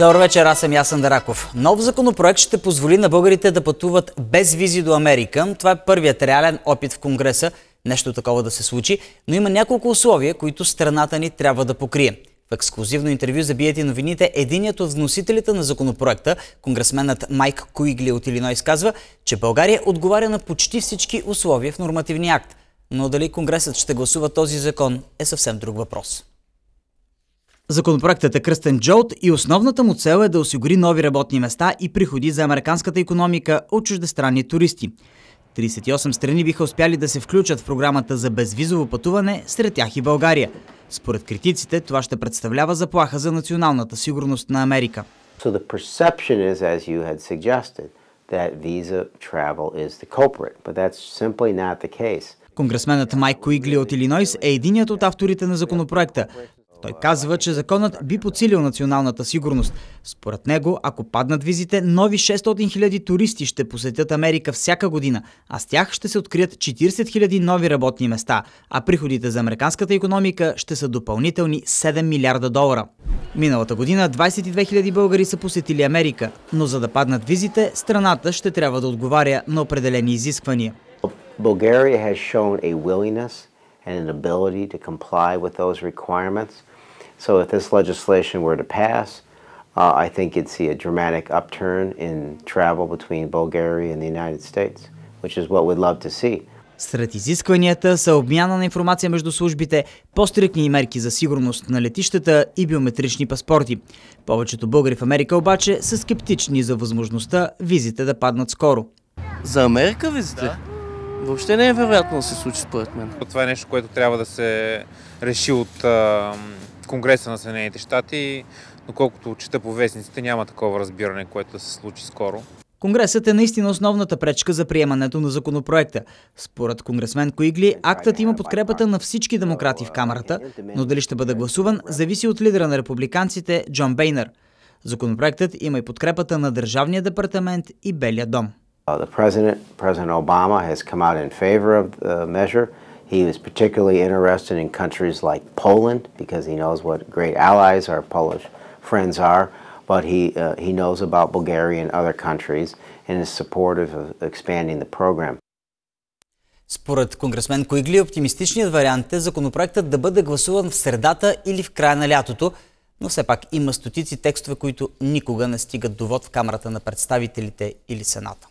Добър вечер, аз съм Ясен Дараков. Нов законопроект ще позволи на българите да пътуват без визи до Америка. Това е първият реален опит в Конгреса нещо такова да се случи, но има няколко условия, които страната ни трябва да покрие. В ексклузивно интервю за BT новините единият от вносителите на законопроекта, конгресменът Майк Куигли от Илинойс, казва, че България отговаря на почти всички условия в нормативния акт. Но дали Конгресът ще гласува този закон е съвсем друг въпрос. Законопроектът е кръстен джолт и основната му цел е да осигури нови работни места и приходи за американската икономика от чуждестранни туристи. 38 страни биха успяли да се включат в програмата за безвизово пътуване, сред тях и България. Според критиците, това ще представлява заплаха за националната сигурност на Америка. So the perception is, as you had suggested, that visa travel is the culprit, but that's simply not the case. Конгресменът Майк Куигли от Илинойс е единият от авторите на законопроекта. Той казва, че законът би подсилил националната сигурност. Според него, ако паднат визите, нови 600 000 туристи ще посетят Америка всяка година, а с тях ще се открият 40 000 нови работни места, а приходите за американската икономика ще са допълнителни $7 милиарда. Миналата година 22 000 българи са посетили Америка, но за да паднат визите, страната ще трябва да отговаря на определени изисквания. Bulgaria has shown a willingness and an ability to comply with those requirements. So if this legislation were to pass, I think you'd see a dramatic upturn in travel between Bulgaria and the United States, which is what we'd love to see. Сред изискванията са обмяна на информация между службите, по-стрикни мерки за сигурност на летищата и биометрични паспорти. Повечето българи в Америка обаче са скептични за възможността визите да паднат скоро. За Америка визите? Да. Въобще не е вероятно да се случи според мен. Това е нещо, което трябва да се реши от Конгреса на Съединените щати. Доколкото чета по вестниците, няма такова разбиране, което да се случи скоро. Конгресът е наистина основната пречка за приемането на законопроекта. Според конгресмен Куигли, актът има подкрепата на всички демократи в Камарата, но дали ще бъде гласуван, зависи от лидера на републиканците Джон Бейнър. Законопроектът има и подкрепата на Държавния департамент и Белия дом. President Obama has come out in favor of the measure. He was particularly interested in countries like Poland because he knows what great allies our Polish friends are, but he knows about Bulgaria and other countries and is supportive of expanding the program. Според конгресмен Куигли, оптимистичният вариант е законопроектът да бъде гласуван в средата или в края на лятото, но все пак има стотици текстове, които никога не стигат до вод в Камарата на представителите или Сената.